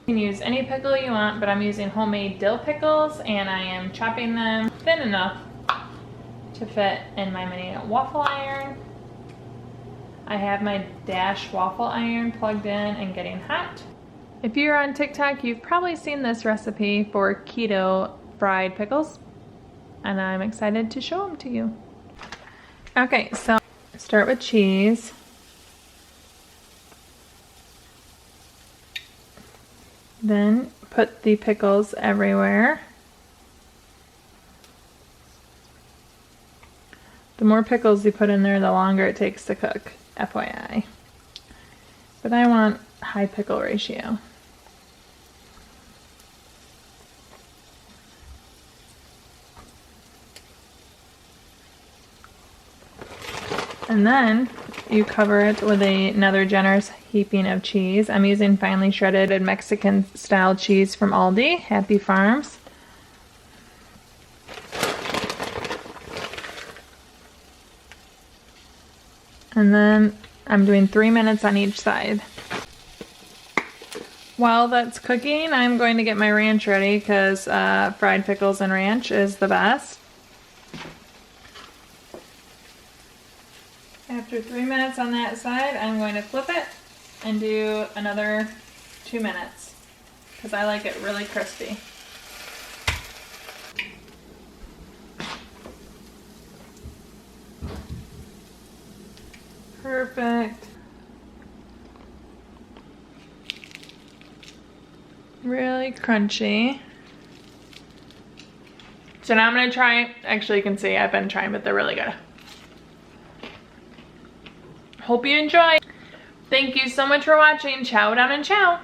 You can use any pickle you want, but I'm using homemade dill pickles and I am chopping them thin enough to fit in my mini waffle iron. I have my Dash waffle iron plugged in and getting hot. If you're on TikTok, you've probably seen this recipe for keto fried pickles, and I'm excited to show them to you. Okay, so start with cheese. Then put the pickles everywhere. The more pickles you put in there, the longer it takes to cook, FYI. But I want high pickle ratio. And then you cover it with another generous heaping of cheese. I'm using finely shredded Mexican style cheese from Aldi, Happy Farms. And then I'm doing 3 minutes on each side. While that's cooking, I'm going to get my ranch ready because fried pickles and ranch is the best. After 3 minutes on that side, I'm going to flip it and do another 2 minutes because I like it really crispy. Perfect. Really crunchy. So now I'm going to try, actually you can see I've been trying, but they're really good. Hope you enjoy. Thank you so much for watching. Chow down and chow.